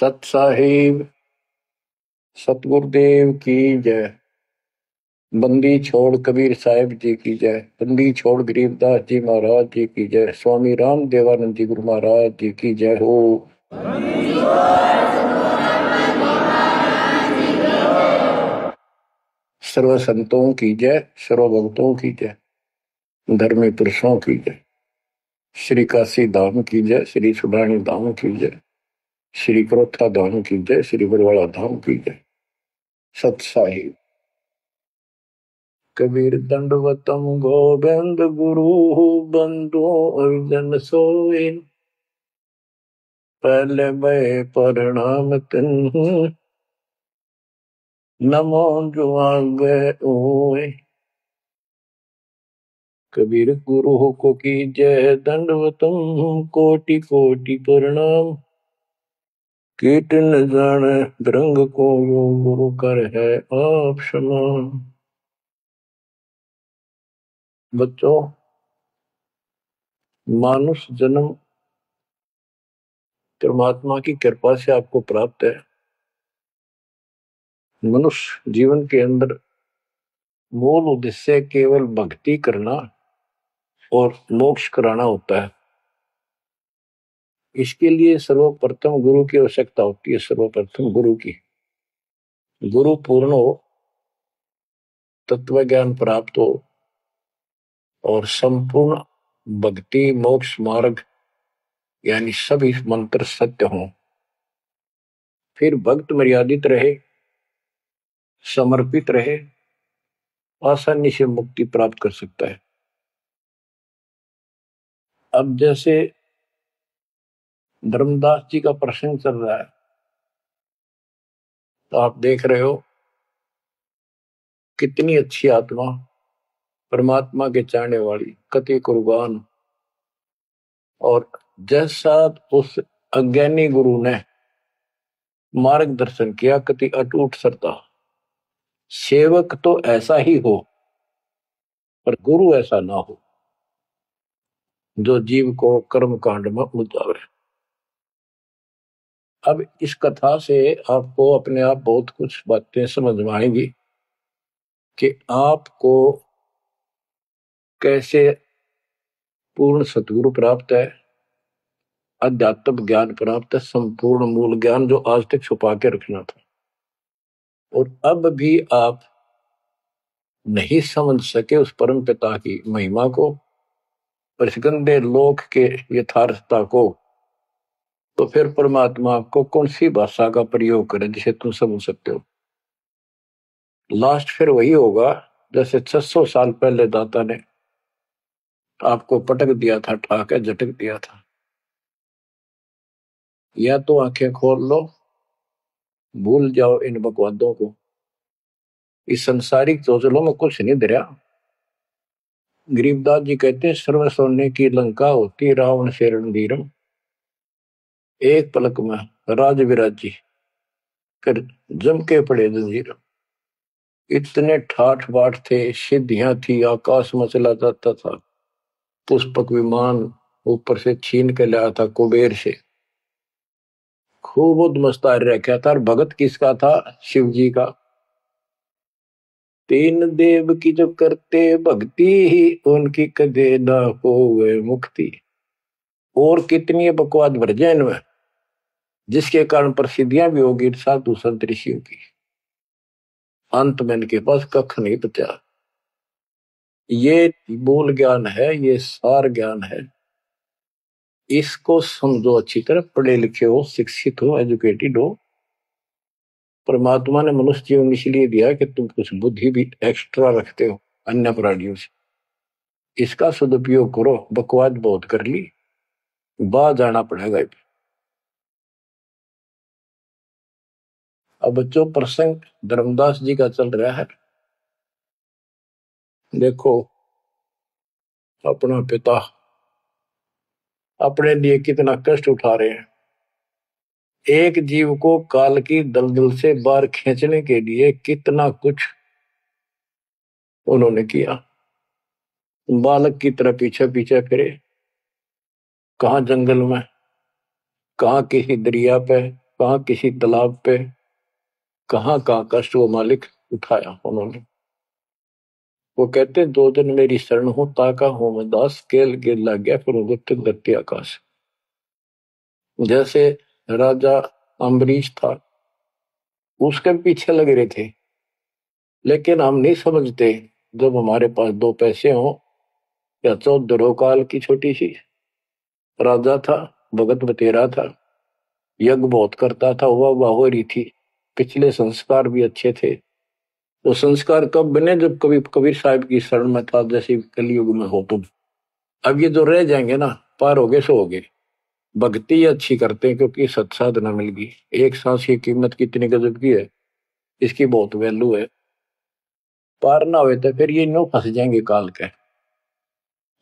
सत साहिब सतगुरुदेव की जय। बंदी छोड़ कबीर साहिब जी की जय। बंदी छोड़ गरीबदास जी महाराज जी की जय। स्वामी राम देवानंद जी गुरु महाराज जी की जय हो। सर्व संतों की जय, सर्व भक्तों की जय, धर्मी पुरुषों की जय। श्री काशी धाम की जय, श्री सुडानी धाम की जय, श्री क्रोथा धाम की जय, श्री बरवाड़ा धाम की जय। सत साहिब कबीर दंडवतम गोविंद गुरु बंदो जन सोए। पहले मैं प्रणाम तिन नमो जुआंगे ओए। कबीर गुरु को की जय, दंडवतम कोटि कोटि प्रणाम। कीट न जाने रंग को यो गुरु कर है आप समान। बच्चों, मानुष जन्म परमात्मा की कृपा से आपको प्राप्त है। मनुष्य जीवन के अंदर मूल उद्देश्य केवल भक्ति करना और मोक्ष कराना होता है। इसके लिए सर्वप्रथम गुरु की आवश्यकता होती है। सर्वप्रथम गुरु की, गुरु पूर्ण हो, तत्व ज्ञान प्राप्त हो और संपूर्ण भक्ति मोक्ष मार्ग यानी सभी मंत्र सत्य हों। फिर भक्त मर्यादित रहे, समर्पित रहे, आसानी से मुक्ति प्राप्त कर सकता है। अब जैसे धर्मदास जी का प्रसंग चल रहा है, तो आप देख रहे हो कितनी अच्छी आत्मा, परमात्मा के चाहने वाली, कति कुर्बान। और जैसा उस अज्ञानी गुरु ने मार्गदर्शन किया, कति अटूट श्रद्धा। सेवक तो ऐसा ही हो, पर गुरु ऐसा ना हो जो जीव को कर्म कांड में उलझावे। अब इस कथा से आपको अपने आप बहुत कुछ बातें समझ में आएंगी कि आपको कैसे पूर्ण सतगुरु प्राप्त है, अध्यात्म ज्ञान प्राप्त है, संपूर्ण मूल ज्ञान जो आज तक छुपा के रखना था। और अब भी आप नहीं समझ सके उस परम पिता की महिमा को, परिस्कंदे लोक के यथार्थता को, तो फिर परमात्मा आपको कौन सी भाषा का प्रयोग करे जिसे तुम समझ सकते हो। लास्ट फिर वही होगा जैसे 600 साल पहले दाता ने आपको पटक दिया था, ठाके झटक दिया था। या तो आंखें खोल लो, भूल जाओ इन बकवादों को। इस संसारिक चोचलों में कुछ नहीं धरा। गरीबदास जी कहते हैं, सर्व सोने की लंका होती रावण से रणधीरम। एक पलक में राज विराजी कर जम के पड़े जंजीर। इतने ठाठ बाट थे, सिद्धियां थी, आकाश में चला जाता था, पुष्पक विमान ऊपर से छीन के लाया था कुबेर से। खूब उद्मस्तार रखा था। और भगत किसका था? शिव जी का। तीन देव की जो करते भक्ति ही उनकी कदे ना होवे मुक्ति। और कितनी बकवाद भर जाए इनमें, जिसके कारण प्रसिद्धियां भी होगी साधु संत ऋषियों की। अंत में इनके पास कख नहीं बचा। ये मूल ज्ञान है, ये सार ज्ञान है। इसको समझो अच्छी तरह, पढ़े लिखे हो, शिक्षित हो, एजुकेटेड हो। परमात्मा ने मनुष्य जीवन इसलिए दिया कि तुम कुछ बुद्धि भी एक्स्ट्रा रखते हो अन्य प्राणियों से। इसका सदुपयोग करो। बकवाद बहुत कर ली, बाहर जाना पड़ेगा। अब बच्चों, प्रसंग धर्मदास जी का चल रहा है। देखो, अपना पिता अपने लिए कितना कष्ट उठा रहे हैं। एक जीव को काल की दलदल से बाहर खींचने के लिए कितना कुछ उन्होंने किया। बालक की तरह पीछे पीछे फिरे, कहां जंगल में, कहां किसी दरिया पे, कहाँ किसी तालाब पे, कहाँ कहाँ कष्ट वो मालिक उठाया उन्होंने। वो कहते 2 दिन मेरी शरण हो, ताका हो मैं दास, केल गिर लग गया फिर गुप्त धरती आकाश। जैसे राजा अम्बरीश था, उसके पीछे लग रहे थे, लेकिन हम नहीं समझते जब हमारे पास 2 पैसे हो या 14 काल की छोटी सी राजा था, भगत बतेरा था, यज्ञ बहुत करता था, वाह हो रही थी, पिछले संस्कार भी अच्छे थे। तो संस्कार कब बने, जब कभी कबीर साहब की शरण में था, जैसे कलयुग में हो तुम। अब ये जो रह जाएंगे ना, पार हो गए सो हो गए। भक्ति अच्छी करते हैं क्योंकि सत्साधना मिल गई। एक सांस की कीमत कितनी गजब की है, इसकी बहुत वैल्यू है। पार ना हुए तो फिर ये नो फंस जाएंगे काल के।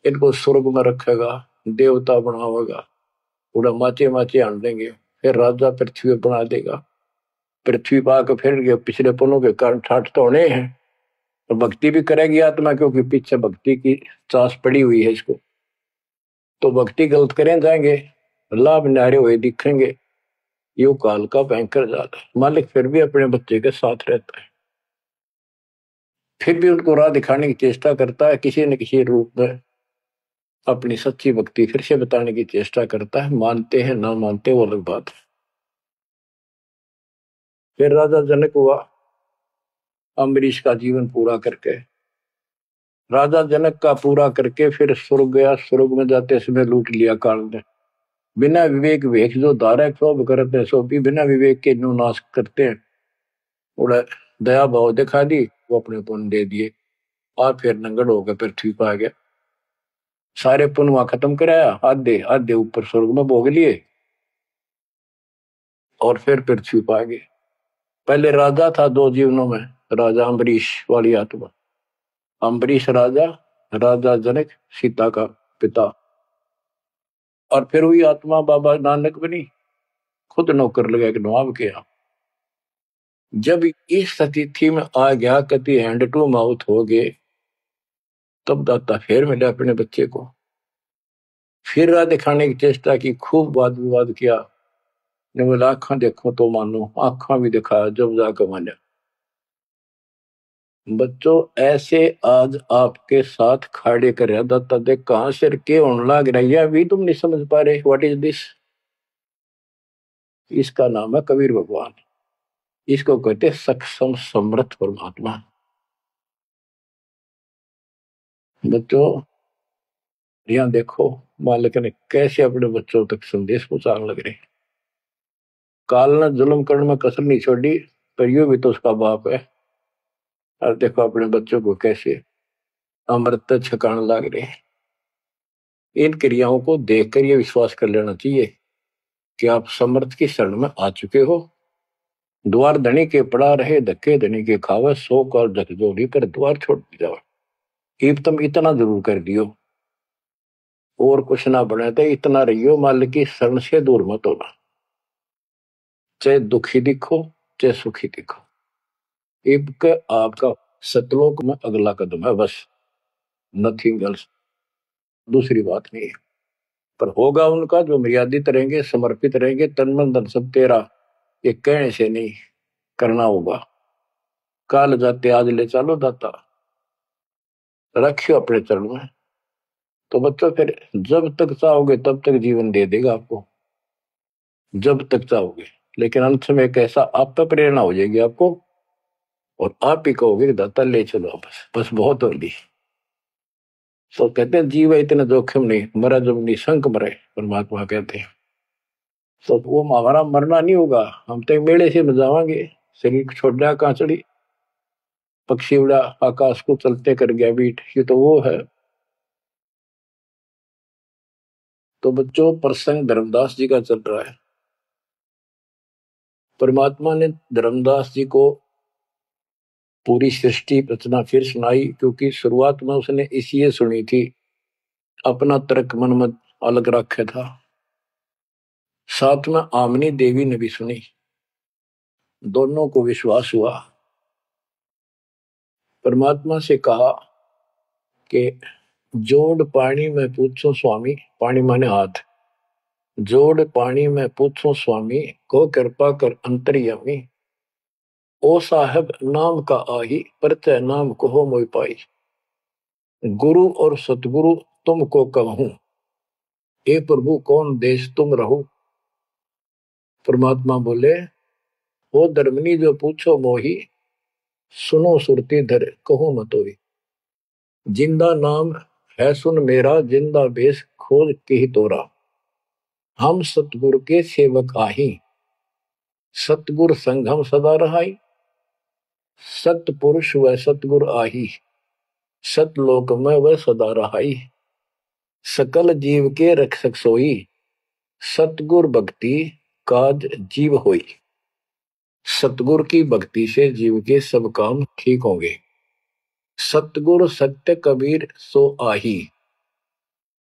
इनको स्वर्ग में रखेगा, देवता बनावेगा, पूरा माचे माचे आन देंगे, फिर राजा पृथ्वी बना देगा। पृथ्वी पा के फिर ये पिछले पुनों के कारण ठाठ तो होने हैं। और भक्ति भी करेगी आत्मा, क्योंकि पीछे भक्ति की चास पड़ी हुई है इसको। तो भक्ति गलत करें जाएंगे, लाभ नारे हुए दिखेंगे। यो काल का भयंकर जाल है। मालिक फिर भी अपने बच्चे के साथ रहता है, फिर भी उनको राह दिखाने की चेष्टा करता है, किसी न किसी रूप में अपनी सच्ची भक्ति फिर से बताने की चेष्टा करता है। मानते हैं ना मानते वो अलग बात है। फिर राजा जनक हुआ अम्बरीश का जीवन पूरा करके। राजा जनक का पूरा करके फिर स्वर्ग गया। स्वर्ग में जाते समय लूट लिया काल ने। बिना विवेक वेख जो धारा क्षोभ करते हैं, सो भी बिना विवेक के नो नाश करते हैं। उड़ा दया भाव दिखा दी, वो अपने पुण्य दे दिए, और फिर नंगड़ होकर पृथ्वी पर आ गया। सारे पुण्य वहां खत्म कराया, आधे आधे ऊपर स्वर्ग में भोग लिए, और फिर पृथ्वी पर आ गए। पहले राजा था 2 जीवनों में, राजा अम्बरीश वाली आत्मा। अम्बरीश राजा, राजा जनक सीता का पिता। और फिर हुई आत्मा बाबा नानक बनी, खुद नौकर लगा के नवाब किया। जब इस स्थिति में आ गया, कति हैंड टू माउथ हो गए, तब दाता फिर मिले अपने बच्चे को। फिर राह दिखाने की चेष्टा की, खूब वाद विवाद किया। ने बोला आंखा देखो तो मानो, आंखा भी दिखाया, जब जाकर माना। बच्चों ऐसे आज आपके साथ खड़े कर दाता देख कहां सिर के होने लग रही है, अभी तुम नहीं समझ पा रहे। What is this? इसका नाम है कबीर भगवान। इसको कहते सक्षम समर्थ परमात्मा। बच्चों यहाँ देखो, मालिक ने कैसे अपने बच्चों तक संदेश पहुंचाने लग रहे। काल ने जुल्म करने में कसर नहीं छोड़ी, पर यू भी तो उसका बाप है। और देखो अपने बच्चों को कैसे अमृत छकाने लग रहे। इन क्रियाओं को देखकर यह विश्वास कर लेना चाहिए कि आप समर्थ की शरण में आ चुके हो। द्वार धनी के पड़ा रहे, धक्के धनी के खावे, 100 काल झकझोरी कर द्वार छोड़ जाओ। इब तुम इतना जरूर कर दियो, और कुछ ना बने तो इतना रहियो, मालिक की शरण से दूर मत होना। चाहे दुखी दिखो चाहे सुखी दिखो, इब के आपका सतलोक में अगला कदम है, बस नथिंग एल्स। दूसरी बात नहीं है। पर होगा उनका जो मर्यादित रहेंगे, समर्पित रहेंगे, तन मन धन सब तेरा, ये कहने से नहीं, करना होगा। काल जाते आज ले चलो दाता, रखियो अपने चरण में। तो बच्चों फिर जब तक चाहोगे तब तक जीवन दे देगा आपको, जब तक चाहोगे। लेकिन अंत में एक ऐसा आप पे प्रेरणा हो जाएगी आपको, और आप ही कहोगे कि दाता ले चलो, बस बस बहुत हो ली। तो कहते हैं जीव इतना जोखिम नहीं, मरा जब निशंक मरे, परमात्मा कहते हैं। तो वो हमारा मरना नहीं होगा, हम तो मेले से बजावांगे। शरीर छोड़ दिया कांचड़ी, पक्षी उड़ा आकाश को चलते कर गया बीट, ये तो वो है। तो बच्चों प्रसंग धर्मदास जी का चल रहा है। परमात्मा ने धर्मदास जी को पूरी सृष्टि रचना फिर सुनाई, क्योंकि शुरुआत में उसने इसलिए सुनी थी, अपना तर्क मन में अलग रखा था। साथ में आमनी देवी ने भी सुनी, दोनों को विश्वास हुआ। परमात्मा से कहा कि जोड़ पानी में पूछो स्वामी, पानी माने हाथ, जोड़ पानी में पूछो स्वामी, को कृपा कर अंतर्यामी। ओ साहब नाम का आही, परचय नाम कहो मोय पाई। गुरु और सतगुरु तुमको कहूं, हे प्रभु कौन देश तुम रहो। परमात्मा बोले, ओ धर्मनी जो पूछो मोही, सुनो सुरती धर कहो मतोई। जिंदा नाम है सुन मेरा, जिंदा बेस खोज के ही तोरा। हम सतगुरु के सेवक आही, सतगुर संघम सदा रहाई। सतपुरुष व सतगुर आही, सतलोक में वह सदा रहाई। सकल जीव के रक्षक सोई, सतगुर भक्ति काज जीव होई। सतगुर की भक्ति से जीव के सब काम ठीक होंगे। सतगुर सत्य कबीर सो आही,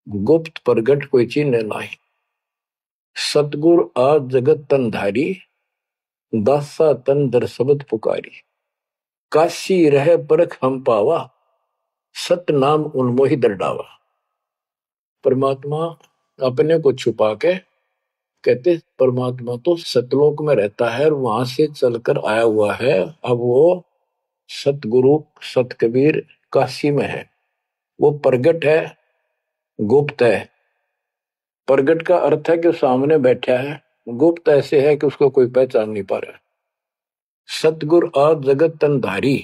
गुप्त प्रगट कोई चिन्ह नाही। सतगुर आज जगत तन धारी, दासा तन दर शब्द पुकारी। काशी रह परख हम पावा, सत नाम उन्मोहि दर डावा। परमात्मा अपने को छुपा के कहते परमात्मा तो सतलोक में रहता है और वहां से चलकर आया हुआ है। अब वो सतगुरु सत कबीर काशी में है। वो प्रगट है, गुप्त है। प्रगट का अर्थ है कि सामने बैठा है, गुप्त ऐसे है कि उसको कोई पहचान नहीं पा रहा। सतगुरु आज जगत तन धारी,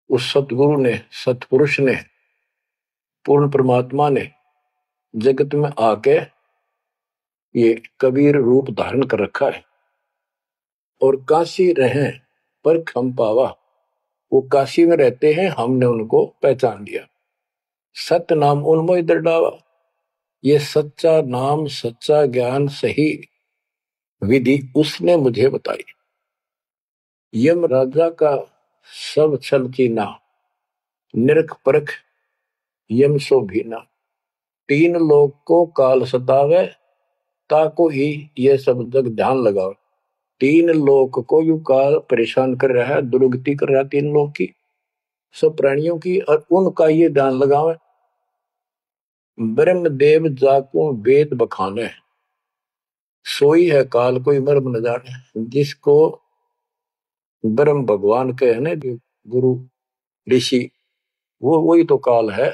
उस सतगुरु ने, सतपुरुष ने, पूर्ण परमात्मा ने जगत में आके ये कबीर रूप धारण कर रखा है। और काशी रहे पर हम पावा, वो काशी में रहते हैं, हमने उनको पहचान लिया। सत नाम उन्मोहि दर डावा। ये सच्चा नाम, सच्चा ज्ञान, सही विधि उसने मुझे बताई। यम राजा का सब छल कीना, निरख परख यम सो भीना। तीन लोग को काल सतावे, ताको ही ये सब जग ध्यान लगाओ। तीन लोग को यू काल परेशान कर रहा है, दुर्गति कर रहा है तीन लोग की, सब प्राणियों की, और उनका ये ध्यान लगावे। ब्रह्मदेव जाको वेद बखाने, सोई है काल कोई मर्म न जाने। जिसको ब्रह्म भगवान के है ना, गुरु ऋषि, वो वही तो काल है।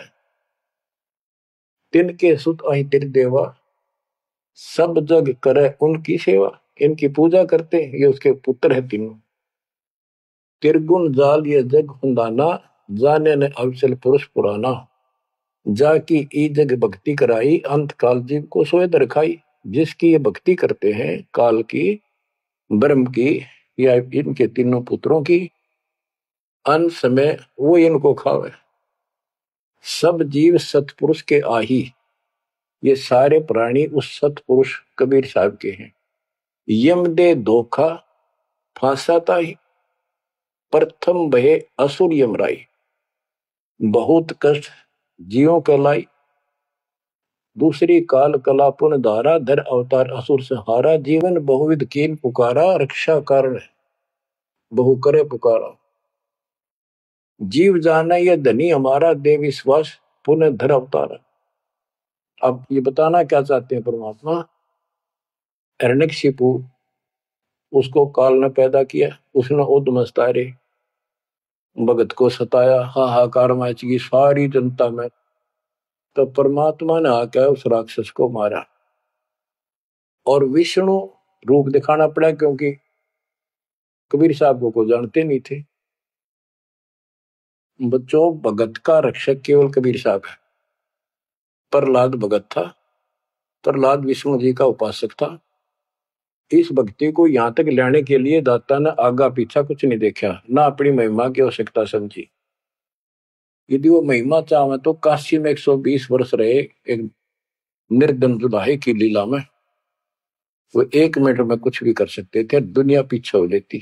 तिनके सुत अहि तिर देवा, सब जग करे उनकी सेवा। इनकी पूजा करते, ये उसके पुत्र है तीनों। तिरगुण जाल ये जग हुंदाना, जाने ने अवचल पुरुष पुराना। जाकी ई जग भक्ति कराई, अंत काल जीव को सोए दरखाई। जिसकी ये भक्ति करते हैं काल की, ब्रह्म की, या इनके तीनों पुत्रों की, अंत समय वो इनको खावे। सब जीव सतपुरुष के आही, ये सारे प्राणी उस सतपुरुष कबीर साहब के हैं। यम दे धोखा फांसाता ही, प्रथम भय असुर यमराई। बहुत कष्ट जीवों के लाई, दूसरी काल कला पुन धारा। धर अवतार असुर से हारा। जीवन बहुविध कीन पुकारा, रक्षा कारण बहु करे पुकारा। जीव जाना ये धनी हमारा, दे विश्वास पुनः धर अवतारा। अब ये बताना क्या चाहते हैं परमात्मा। हिरण्यकशिपु, उसको काल ने पैदा किया, उसने उद्मस्तारे भगत को सताया, हाहाकार मच गई सारी जनता में। तो परमात्मा ने आकर उस राक्षस को मारा और विष्णु रूप दिखाना पड़ा, क्योंकि कबीर साहब को जानते नहीं थे। बच्चों, भगत का रक्षक केवल कबीर साहब है। प्रहलाद भगत था, प्रहलाद विष्णु जी का उपासक था। इस भक्ति को यहां तक लाने के लिए दाता ने आगा पीछा कुछ नहीं देखा, ना अपनी महिमा की आवश्यकता समझी। यदि वो महिमा चाहे तो काशी में 120 वर्ष रहे एक निर्धन जुलाहे की लीला में, वो 1 मिनट में कुछ भी कर सकते थे, दुनिया पीछे हो लेती,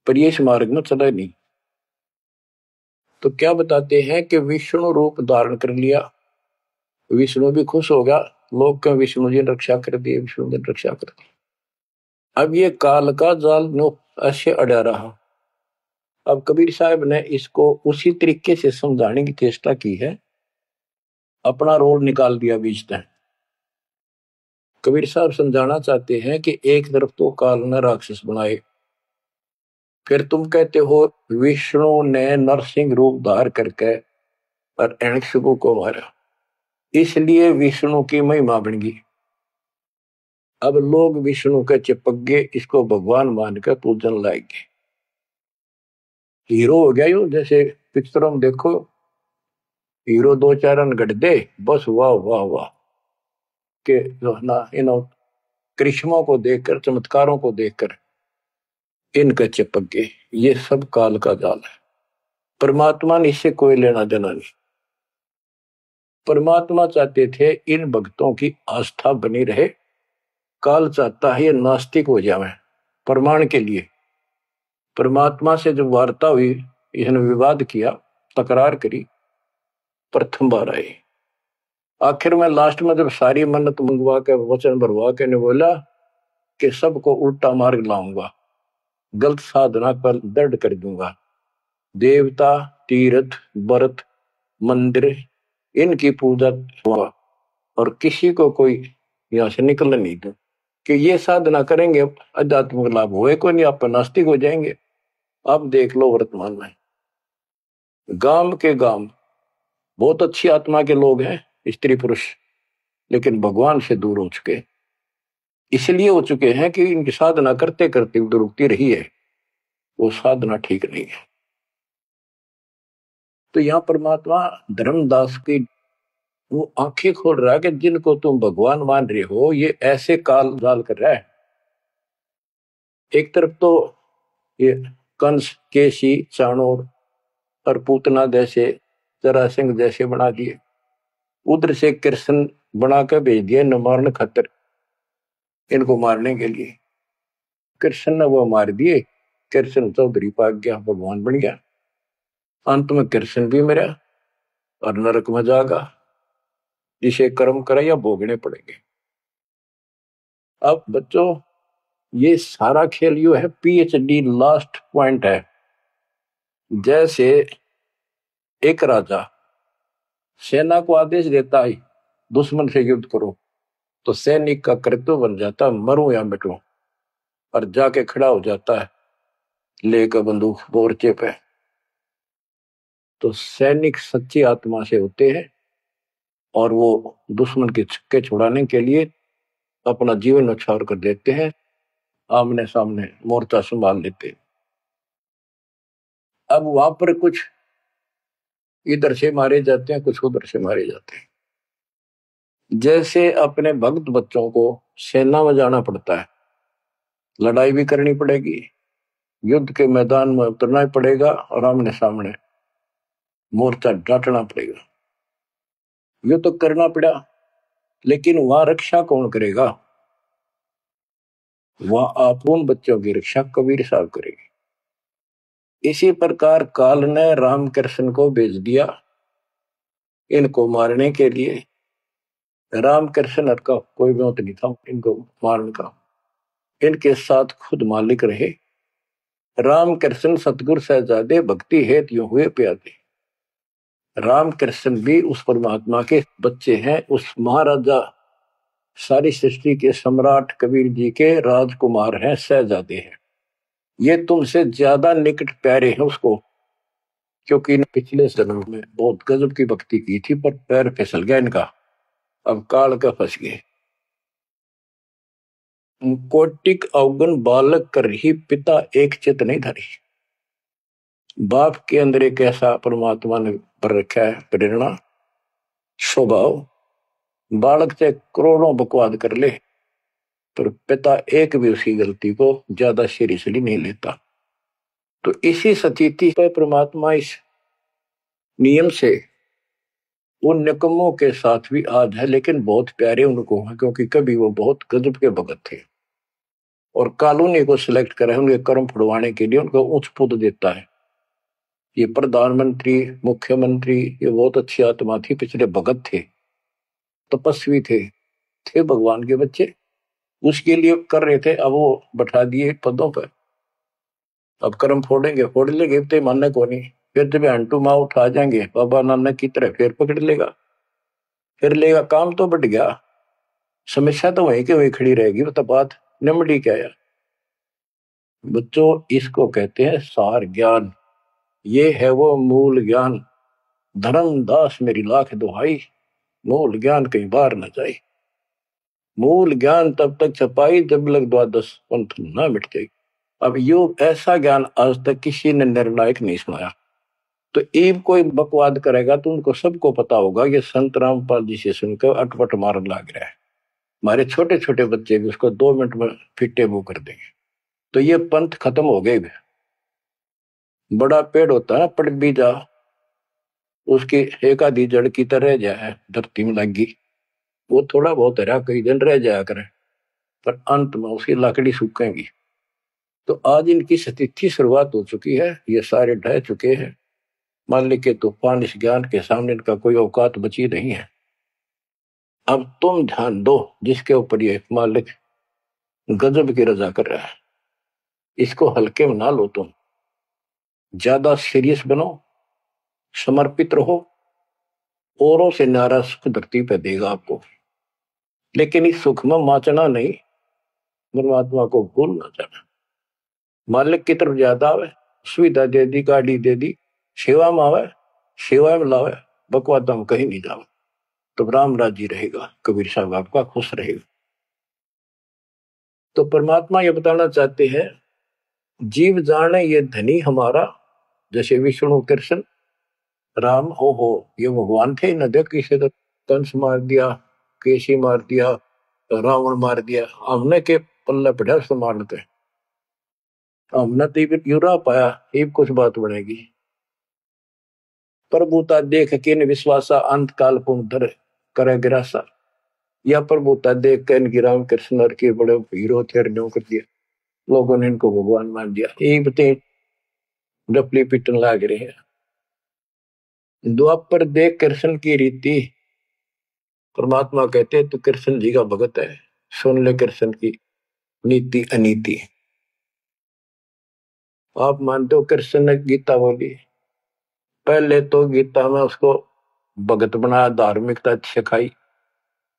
पर ये इस मार्ग में चला नहीं। तो क्या बताते हैं कि विष्णु रूप धारण कर लिया, विष्णु भी खुश हो गया। लोग का विष्णु जी ने रक्षा कर दी, विष्णु जी ने रक्षा कर दी। अब ये काल का जाल नो ऐसे अड़ा रहा। अब कबीर साहब ने इसको उसी तरीके से समझाने की चेष्टा की है, अपना रोल निकाल दिया बीच में। कबीर साहब समझाना चाहते हैं कि एक तरफ तो काल ने राक्षस बनाए, फिर तुम कहते हो विष्णु ने नरसिंह रूप धार करके और हिरण्यकशिपु को मारा, इसलिए विष्णु की महिमा बन गई। अब लोग विष्णु के चिपक गए, इसको भगवान मान कर पूजन लाएंगे। हीरो हो गया यो, जैसे पिक्चरों में देखो हीरो दो चार रन गढ़ दे, बस वाह वाह वाह के जो ना इन करिश्मों को देखकर, चमत्कारों को देखकर इनके चिपक गए। ये सब काल का जाल है, परमात्मा ने इससे कोई लेना देना नहीं। परमात्मा चाहते थे इन भक्तों की आस्था बनी रहे, काल चाहता है ये नास्तिक हो जावे। प्रमाण के लिए परमात्मा से जब वार्ता हुई, इसने विवाद किया, तकरार करी, प्रथम बार आई। आखिर में लास्ट में जब सारी मन्नत मंगवा के वचन भरवा के ने बोला कि सबको उल्टा मार्ग लाऊंगा, गलत साधना पर दृढ़ कर दूंगा, देवता तीर्थ व्रत मंदिर इनकी पूजा होगा और किसी को कोई यहां से निकलने नहीं दो, कि ये साधना करेंगे आध्यात्मिक लाभ होए को नहीं, आप नास्तिक हो जाएंगे। अब देख लो वर्तमान में गांव के गांव बहुत अच्छी आत्मा के लोग हैं, स्त्री पुरुष, लेकिन भगवान से दूर हो चुके, इसलिए हो चुके हैं कि इनकी साधना करते करते रुकती रही है, वो साधना ठीक नहीं है। तो यहां परमात्मा धर्मदास की वो आंखें खोल रहा है कि जिनको तुम भगवान मान रहे हो ये ऐसे काल जाल कर रहा है। एक तरफ तो ये कंस केसी चाणोर और पूतना जैसे जरासिंह जैसे बना दिए, उधर से कृष्ण बना कर भेज दिया न मारने खातर, इनको मारने के लिए। कृष्ण ने वो मार दिए, कृष्ण चौधरी पाक गया, भगवान बन गया। अंत में कृष्ण भी मरा और नरक में जागा, जिसे कर्म करे या भोगने पड़ेंगे। अब बच्चों ये सारा खेल यो है, पीएचडी लास्ट पॉइंट है। जैसे एक राजा सेना को आदेश देता है दुश्मन से युद्ध करो, तो सैनिक का कर्तव्य बन जाता मरूं या मिटूं, और जाके खड़ा हो जाता है लेकर बंदूक मोर्चे पे। तो सैनिक सच्ची आत्मा से होते हैं और वो दुश्मन के छक्के छुड़ाने के लिए अपना जीवन न्यौछावर कर देते हैं, आमने सामने मोर्चा संभाल लेते हैं। अब वहां पर कुछ इधर से मारे जाते हैं, कुछ उधर से मारे जाते हैं। जैसे अपने भक्त बच्चों को सेना में जाना पड़ता है, लड़ाई भी करनी पड़ेगी, युद्ध के मैदान में उतरना ही पड़ेगा और आमने सामने मोर्चा डांटना पड़ेगा। ये तो करना पड़ा, लेकिन वहां रक्षा कौन करेगा? वहां आप उन बच्चों की रक्षा कबीर साहब करेगी। इसी प्रकार काल ने राम कृष्ण को भेज दिया इनको मारने के लिए। राम कृष्ण का कोई मौत नहीं था इनको मारने का, इनके साथ खुद मालिक रहे। राम कृष्ण सतगुरु सहजादे भक्ति हेतु यूं हुए प्यादे। राम कृष्ण भी उस परमात्मा के बच्चे हैं, उस महाराजा सारी सृष्टि के सम्राट कबीर जी के राजकुमार हैं, सहजादे हैं। ये तुमसे ज्यादा निकट प्यारे हैं उसको, क्योंकि पिछले जन्म में बहुत गजब की भक्ति की थी, पर पैर फिसल गया इनका, अब काल का फंस गए। कोटिक अवगुण बालक कर ही पिता एक चित नहीं धरी। बाप के अंदर एक ऐसा परमात्मा ने पर रखा है प्रेरणा, स्वभाव, बालक से करोड़ों बकवाद कर ले पर पिता एक भी उसकी गलती को ज्यादा सीरियसली नहीं लेता। तो इसी स्थिति पर परमात्मा इस नियम से उन निकमों के साथ भी आज है, लेकिन बहुत प्यारे उनको हैं, क्योंकि कभी वो बहुत गजब के भगत थे और कॉलोनी को सिलेक्ट करे उनके कर्म फुड़वाने के लिए उनको उच्च पद देता है। ये प्रधानमंत्री, मुख्यमंत्री, ये बहुत अच्छी आत्मा थी, पिछले भगत थे, तपस्वी थे भगवान के बच्चे, उसके लिए कर रहे थे। अब वो बैठा दिए पदों पर, अब कर्म फोड़ लेंगे तो मानने को नहीं, फिर जब हंटू माँ उठा जाएंगे बाबा नानक की तरह फिर पकड़ लेगा, फिर लेगा, काम तो बढ़ गया। समस्या तो वहीं के वहीं खड़ी रहेगी, मतलब बात निमड़ी क्या यार। बच्चों इसको कहते हैं सार ज्ञान, ये है वो मूल ज्ञान। धर्मदास मेरी लाख दुहाई, मूल ज्ञान कहीं बाहर न जाए। मूल ज्ञान तब तक छपाई जब लग द्वादश पंथ ना मिट जाए। अब यो ऐसा ज्ञान आज तक किसी ने निर्णायक नहीं सुनाया। तो ईब कोई बकवाद करेगा तो उनको सबको पता होगा ये संत रामपाल जी से सुनकर अटपट मारन लग रहा है। हमारे छोटे छोटे बच्चे भी उसको 2 मिनट में फिटे मुंह कर देंगे। तो ये पंथ खत्म हो गए। बड़ा पेड़ होता है पड़ भी जा, उसकी एक आधी जड़ की तरह जाए धरती में लगी, वो थोड़ा बहुत हरा कई दिन रह जाया करे, पर अंत में उसकी लकड़ी सूखेगी। तो आज इनकी स्थिति शुरुआत हो चुकी है, ये सारे ढह चुके हैं। मालिक के तूफान इस ज्ञान के सामने इनका कोई औकात बची नहीं है। अब तुम ध्यान दो जिसके ऊपर ये मालिक गजब की रजा कर रहा है, इसको हल्के में ना लो। तुम ज्यादा सीरियस बनो, समर्पित रहो। औरों से नारा सुख धरती पे देगा आपको, लेकिन इस सुख में माचना नहीं, परमात्मा को भूल ना जाना। मालिक की तरफ ज्यादा आवे, सुविधा दे दी, गाड़ी दे दी, सेवा में आवे, सेवा में लावे, बकवाद हम कहीं नहीं जावे। तो राम राजी रहेगा, कबीर साहब आपका खुश रहेगा। तो परमात्मा ये बताना चाहते हैं, जीव जाने ये धनी हमारा। जैसे विष्णु कृष्ण राम हो ये भगवान थे न, देख किसी तो कंस मार दिया, केसी मार दिया, रावण मार दिया, हमने के पल्ले पड़ा उसको मार लेते। हमने तो यूरा पाया, ये कुछ बात बनेगी। प्रभुता देख के न विश्वासा, अंत काल पुन धर करे गिरासा। या प्रभुता देख के इनकी राम कृष्ण के बड़े हीरो थे, न्यों कर दिया, लोगों ने इनको भगवान मान दिया। ये बते डपली पिटन लाग रहे हैं। द्वापर देख कृष्ण की रीति, परमात्मा कहते तो कृष्ण जी का भगत है, सुन ले कृष्ण की नीति अनीति। आप मानते हो कृष्ण ने गीता बोली, पहले तो गीता में उसको भगत बनाया, धार्मिकता सिखाई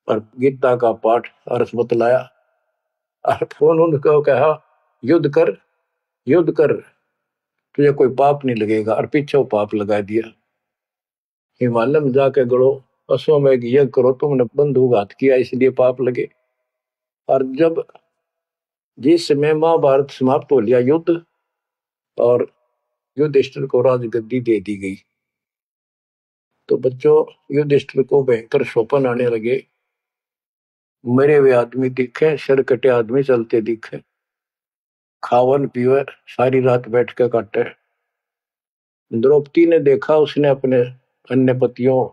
और गीता का पाठ अर्थ बतलाया। और उनको कहा युद्ध कर, युद्ध कर, तुझे कोई पाप नहीं लगेगा, और पीछे वो पाप लगा दिया। हिमालय में जाके गड़ो, अश्वमेघ यज्ञ करो, तुमने बंधुघात किया इसलिए पाप लगे। और जब जिस समय महाभारत समाप्त हो लिया युद्ध, और युधिष्ठिर को राजगद्दी दे दी गई, तो बच्चों युधिष्ठिर को भयंकर शोपन आने लगे। मरे हुए आदमी दिखे, सिर कटे आदमी चलते दिखे, खावन पीवे सारी रात बैठ के काटे। द्रौपदी ने देखा, उसने अपने अन्य पतियों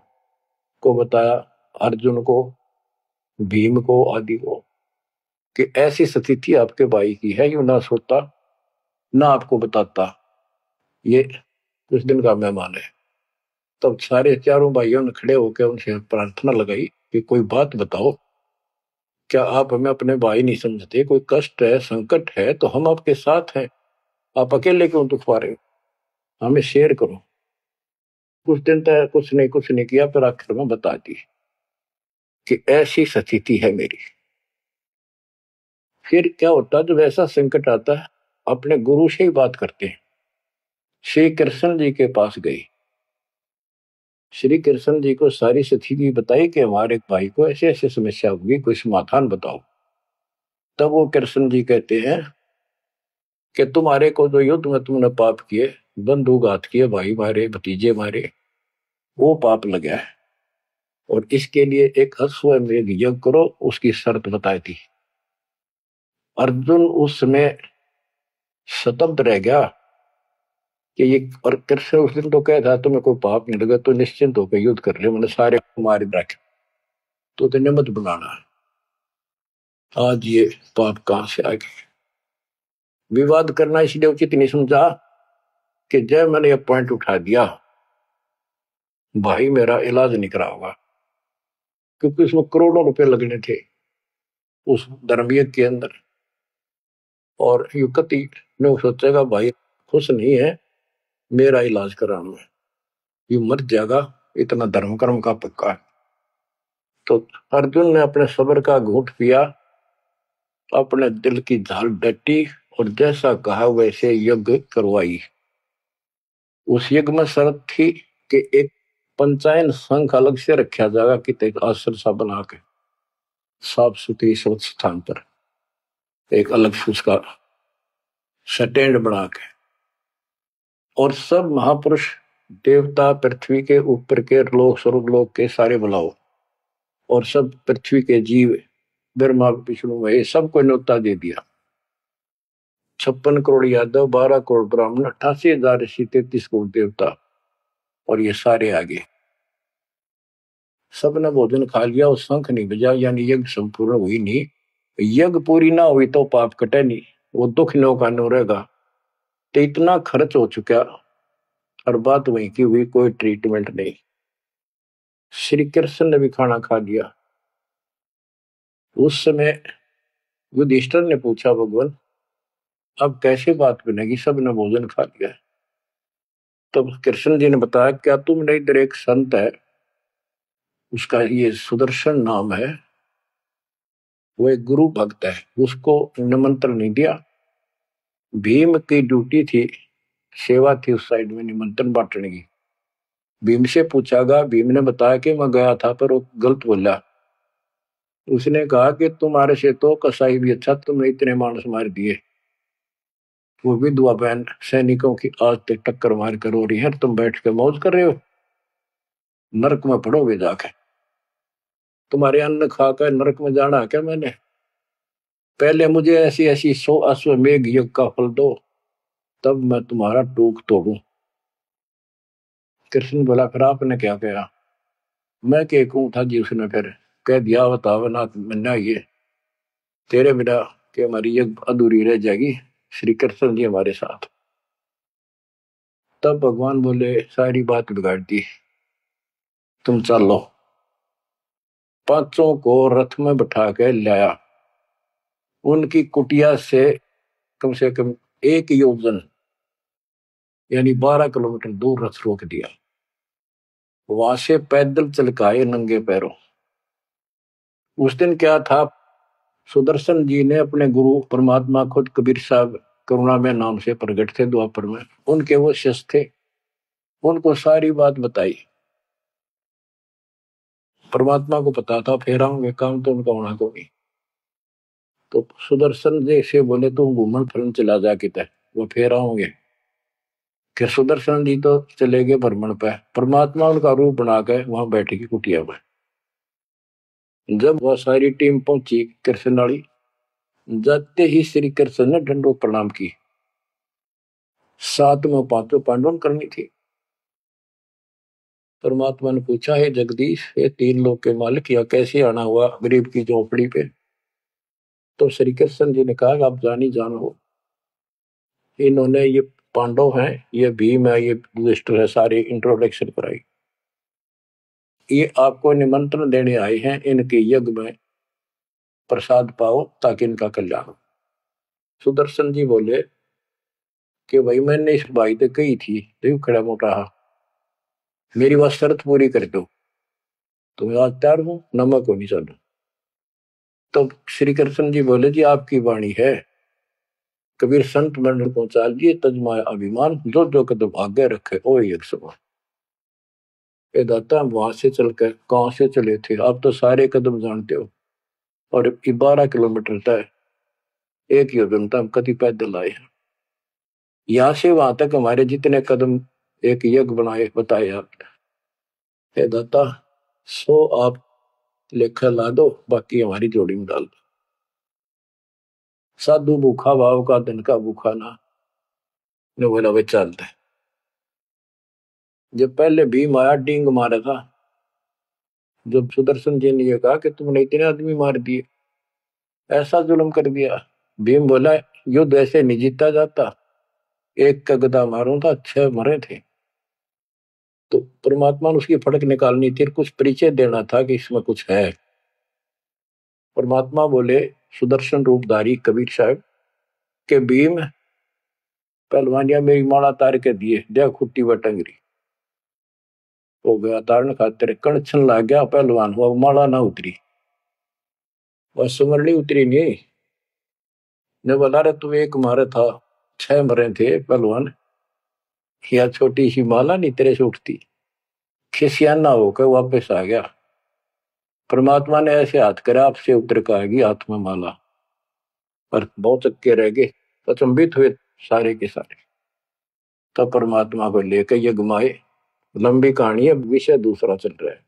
को बताया, अर्जुन को, भीम को, आदि को, कि ऐसी स्थिति आपके भाई की है। यू ना सोता ना आपको बताता, ये कुछ दिन का मेहमान है। तब सारे चारों भाइयों ने खड़े होकर उनसे प्रार्थना लगाई कि कोई बात बताओ, क्या आप हमें अपने भाई नहीं समझते? कोई कष्ट है, संकट है तो हम आपके साथ हैं, आप अकेले क्यों दुख पा रहे हो? हमें शेयर करो। कुछ दिन तक कुछ नहीं किया, फिर आखिर में बता दी कि ऐसी स्थिति है मेरी। फिर क्या होता जब ऐसा संकट आता है, अपने गुरु से ही बात करते हैं। श्री कृष्ण जी के पास गई, श्री कृष्ण जी को सारी स्थिति बताई कि हमारे भाई को ऐसे ऐसे समस्या होगी, कोई समाधान बताओ। तब वो कृष्ण जी कहते हैं कि तुम्हारे को जो युद्ध में तुमने पाप किए, बंधुघात किए, भाई मारे, भतीजे मारे, वो पाप लगा है, और इसके लिए एक अश्वमेध यज्ञ करो, उसकी शर्त बताई थी। अर्जुन उस समय स्तब्ध रह गया कि ये, और कृष्ण उस दिन तो कह था तुम्हें कोई पाप नहीं लगा तो निश्चिंत होकर युद्ध कर ले, मैंने सारे मार रखे, तो तेने मत बुलाना। आज ये पाप कहां से आ गए? विवाद करना इसलिए उचित नहीं समझा कि जब मैंने ये पॉइंट उठा दिया, भाई मेरा इलाज नहीं करा होगा, क्योंकि उसमें करोड़ों रुपए लगने थे उस धर्मयज्ञ के अंदर। और युक्ति ने सोचेगा भाई खुश नहीं है, मेरा इलाज कराना है, यू मर जाएगा, इतना धर्म कर्म का पक्का है। तो अर्जुन ने अपने सब्र का घूंट पिया, अपने दिल की झाल डटी और जैसा कहा वैसे यज्ञ करवाई। उस यज्ञ में शर्त थी कि एक पंचायन संघ अलग से रखा जाएगा, कि एक आश्रम सा बना के साफ सुथरी स्वच्छ स्थान पर एक अलग से उसका स्टैंड बना के, और सब महापुरुष देवता पृथ्वी के ऊपर के लोग स्वर्गलोक के सारे बुलाओ, और सब पृथ्वी के जीव ब्रह्मा विष्णु महेश सबको न्योता दे दिया। 56 करोड़ यादव, 12 करोड़ ब्राह्मण, 88,000 ऋषि, 33 करोड़ देवता, और ये सारे आगे। सबने भोजन खा लिया और शंख नहीं बजा, यानी यज्ञ संपूर्ण हुई नहीं। यज्ञ पूरी ना हुई तो पाप कटे नहीं, वो दुख नो का नो रहेगा। तो इतना खर्च हो चुका और बात वहीं की हुई, कोई ट्रीटमेंट नहीं। श्री कृष्ण ने भी खाना खा लिया। उस समय युधिष्ठिर ने पूछा, भगवान अब कैसे बात बनेगी, सबने भोजन खा लिया। तब कृष्ण जी ने बताया, क्या तुमने इधर एक संत है, उसका ये सुदर्शन नाम है, वो एक गुरु भक्त है, उसको निमंत्रण नहीं दिया। भीम की ड्यूटी थी, सेवा थी उस साइड में निमंत्रण बांटने की। भीम से पूछागा, भीम ने बताया कि मैं गया था पर वो गलत बोला। उसने कहा कि तुम्हारे से तो कसाई भी अच्छा, तुमने इतने मानस मार दिए, वो विधवा बहन सैनिकों की आज तक टक्कर मार कर हो रही है, तुम बैठ के मौज कर रहे हो, नरक में पड़ोगे जाके। तुम्हारे अन्न खाकर नरक में जाना क्या मैंने? पहले मुझे ऐसी ऐसी 100 अश्वमेघ यज्ञ का फल दो, तब मैं तुम्हारा टूक तोड़ू। कृष्ण बोला, फिर आपने क्या कहा? मैं के कहूं था जी, उसने फिर कह दिया, बताओ ना मन्ना, ये तेरे बिना कि हमारी यज्ञ अधूरी रह जाएगी, श्री कृष्ण जी हमारे साथ। तब भगवान बोले, सारी बात बिगाड़ दी, तुम चलो। पांचों को रथ में बैठा के लाया, उनकी कुटिया से कम 1 योजन यानी 12 किलोमीटर दूर रथ रोक दिया। वहां से पैदल चल के आए नंगे पैरों। उस दिन क्या था, सुदर्शन जी ने अपने गुरु परमात्मा खुद कबीर साहब करुणा में नाम से प्रकट थे द्वापर में, उनके वो शिष्य थे, उनको सारी बात बताई। परमात्मा को पता था फेरा होंगे काम तो उनका होना को नहीं। तो सुदर्शन जी से बोले, तुम घूमन फिरन चला जा किते, वो फेरा होंगे। कि सुदर्शन जी तो चले गए भ्रमण पे, परमात्मा उनका रूप बना के वहां बैठेगी कुटिया में। जब वह सारी टीम पहुंची कृष्ण वाली, जाते ही श्री कृष्ण ने दंडोत प्रणाम की। साथ में पांचों पांडवों करनी थी। परमात्मा ने पूछा, है जगदीश, ये 3 लोक के मालिक, या कैसे आना हुआ गरीब की झोपड़ी पे? तो श्री कृष्ण जी ने कहा, आप जानी जान हो, इन्होंने ये पांडव हैं, ये भीम है, ये युधिष्ठिर है, सारी इंट्रोडक्शन कराई। ये आपको निमंत्रण देने आए हैं, इनके यज्ञ में प्रसाद पाओ ताकि इनका कल्याण हो। सुदर्शन जी बोले कि भाई मैंने इस भाई से कही थी, देव खड़ा मोटा, मेरी बात शर्त पूरी कर दो, तो मैं आज तैयार हूं, नमक हो नहीं चालू। तो श्री कृष्ण जी बोले, जी आपकी वाणी है, कबीर संत मंडल को चाहिए तजमाए अभिमान, जो जो कदम आगे रखे ओ एक समान। ये दाता वहां से चलकर कहां से चले थे, आप तो सारे कदम जानते हो, और 12 किलोमीटर तय 1 योजन तक हम कति पैदल आए हैं। यहां से वहां तक हमारे जितने कदम एक यज्ञ बनाए बताए आपने। हे दाता 100 आप लेखा ला दो, बाकी हमारी जोड़ी में डाल दो। साधु भूखा भाव का, धन का भूखा ना, ने बोला वे चलते। जब पहले भीम आया डींग मारा था, जब सुदर्शन जी ने ये कहा कि तुमने इतने आदमी मार दिए, ऐसा जुल्म कर दिया, भीम बोला, युद्ध ऐसे नहीं जीता जाता, एक का गदा मारो था 6 मरे थे। तो परमात्मा ने उसकी फड़क निकालनी थी, कुछ परिचय देना था कि इसमें कुछ है। परमात्मा बोले, सुदर्शन रूपधारी कबीर साहब के भीम पहलवानिया मेरी माला तार के दिए, देख खुट्टी व टंगरी। हो गया तारण खातिर कणछन लाग गया पहलवान हुआ माला ना उतरी वह सुमरनी उतरी नहीं ने बोला रे तू एक मारे था 6 मरे थे पहलवान या छोटी सी माला नहीं तेरे से उठती खिसियाना होकर वापस आ गया परमात्मा ने ऐसे हाथ करा आपसे उतर का आएगी हाथ में माला पर बहुत चक्के रह गए अचंभित हुए सारे के सारे तब परमात्मा को लेकर ये घुमाए लंबी कहानी है विषय दूसरा चल रहा है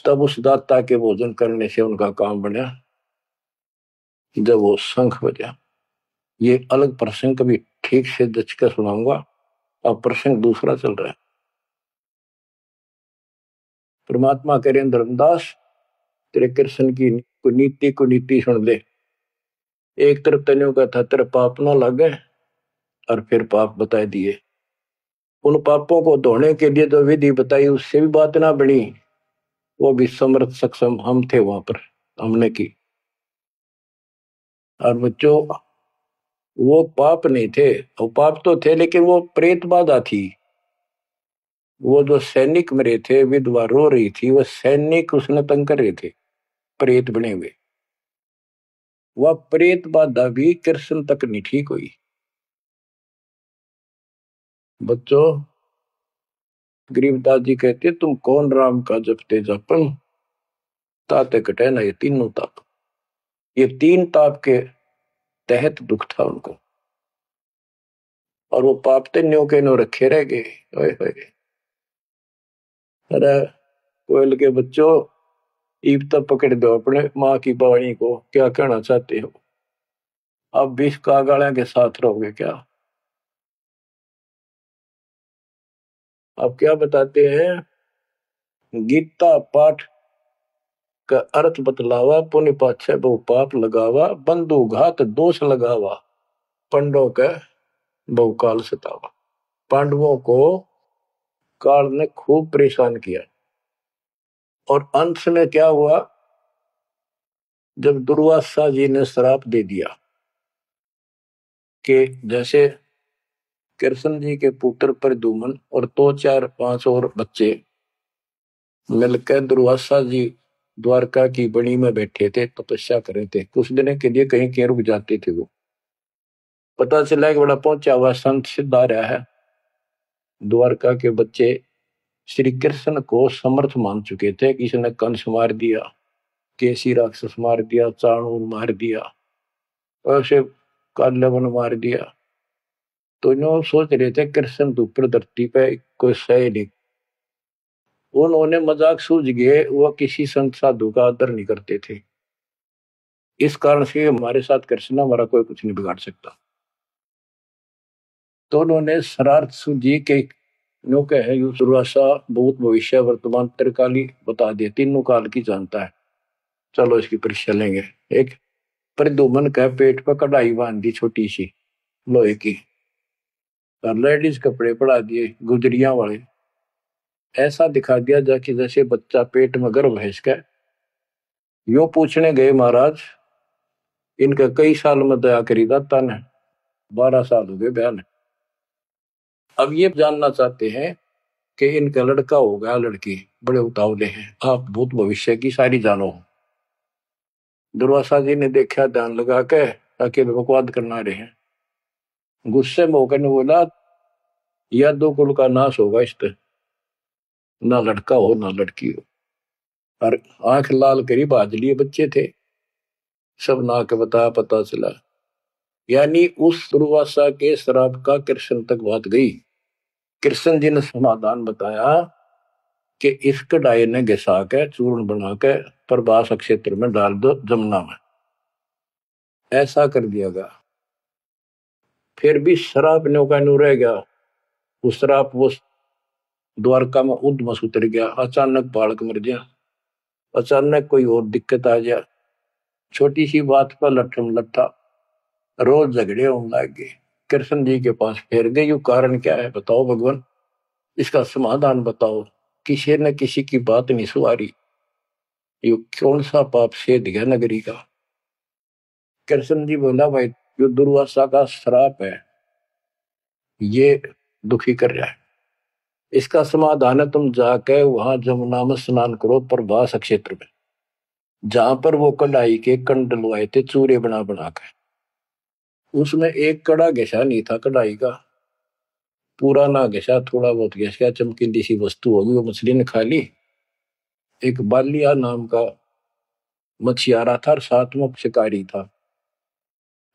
तब उस दाता के भोजन करने से उनका काम बना जब वो शंख बजा ये अलग प्रसंग कभी ठीक से जच कर सुनाऊंगा अब प्रसंग दूसरा चल रहा है परमात्मा करें धर्मदास तेरे कृष्ण की कुनीति सुन ले एक तरफ तनियों का था तेरे पाप ना लगे और फिर पाप बता दिए उन पापों को धोने के लिए जो विधि बताई उससे भी बात ना बनी वो भी समर्थ सक्षम हम थे वहां पर हमने की और बच्चों वो पाप नहीं थे वो पाप तो थे लेकिन वो प्रेत बाधा थी वो जो सैनिक मरे थे विधवा रो रही थी वो सैनिक उसने तंग कर रहे थे प्रेत बने हुए वह प्रेत बाधा भी कृष्ण तक नहीं ठीक हुई बच्चों गरीबदास जी कहते तुम कौन राम का जपते जपन ताते कटे ना ये तीनों ताप ये 3 ताप के तहत दुख था उनको और वो पाप ते न्यो के नो रखे रह गए ओए होए अरे कोयल के बच्चों ईब तक पकड़ दो अपने माँ की वाणी को क्या कहना चाहते हो अब 20 कागालियां के साथ रहोगे क्या अब क्या बताते हैं गीता पाठ का अर्थ बतलावा पुण्य पाछे बहु पाप लगावा बंधु घात दोष लगावा पंडों का बहुकाल सतावा पांडवों को काल ने खूब परेशान किया और अंत में क्या हुआ जब दुर्वासा जी ने श्राप दे दिया कि जैसे कृष्ण जी के पुत्र प्रद्युम्न और 2 4 5 और बच्चे मिलकर दुर्वासा जी द्वारका की बनी में बैठे थे तपस्या कर रहे थे कुछ दिन के लिए कहीं कहीं रुक जाते थे वो पता चला कि बड़ा पहुंचा हुआ संत सिद्ध आ रहा है द्वारका के बच्चे श्री कृष्ण को समर्थ मान चुके थे किसी ने कंस मार दिया केसी राक्षस मार दिया चाणूर मार दिया ऐसे काल्यवन मार दिया तो इन सोच रहे थे कृष्ण तो ऊपर धरती पे कोई सही नहीं उन्होंने मजाक सूझ गए वह किसी संत साधु का आदर नहीं करते थे इस कारण से हमारे साथ कृष्ण हमारा कोई कुछ नहीं बिगाड़ सकता तो उन्होंने शरारत सूझी के नो कहे दुर्वासा भूत भविष्य वर्तमान त्रिकाली बता दिए तीनों काल की जानता है चलो इसकी परीक्षा लेंगे एक प्रद्युम्न का पेट पर कढ़ाई बांध दी छोटी सी लोहे की और लेडीज कपड़े पड़ा दिए गुजरिया वाले ऐसा दिखा दिया जाके जैसे बच्चा पेट में गर्भ है इसका यो पूछने गए महाराज इनका कई साल में दया करी दाता ने 12 साल हो गए बयान अब ये जानना चाहते हैं कि इनका लड़का होगा लड़की बड़े उतावले हैं आप भूत भविष्य की सारी जानो दुर्वासा जी ने देखा ध्यान लगा के ताकि बकवाद करना रहे हैं गुस्से में होकर ने बोला या 2 कुल का नाश होगा इस पे ना लड़का हो ना लड़की हो और आंख लाल करी बाज लिए बच्चे थे सब ना के बताया पता चला यानी उस दुर्वासा के श्राप का कृष्ण तक बात गई कृष्ण जी ने समाधान बताया कि इस कढ़ाई ने घिसा के चूर्ण बना के प्रभास क्षेत्र में डाल दो जमुना में ऐसा कर दिया गया फिर भी श्राप नौका नु रह गया उस श्राप वो द्वारका में उद्मस उतर गया अचानक बालक मर गया अचानक कोई और दिक्कत आ गया छोटी सी बात पर लट्ठम लट्ठा रोज झगड़े होने लग गए कृष्ण जी के पास फिर गए यू कारण क्या है बताओ भगवान इसका समाधान बताओ किसी न किसी की बात नहीं सुवारी यू कौन सा पाप से दिया नगरी का कृष्ण जी बोला भाई जो दुर्वासा का श्राप है ये दुखी कर रहा है इसका समाधान है, तुम जाके वहां जमुना में स्नान करो प्रभास क्षेत्र में, जहां पर वो कढ़ाई के कंड डलवाए थे चूरे बना बना के। उसमें एक कड़ा घिसा नहीं था कढ़ाई का, पूरा ना घिसा, थोड़ा बहुत घिस गया, चमकीली सी वस्तु होगी, वो मछली ने खा ली। एक बालिया नाम का मछियारा था और साथ में शिकारी था।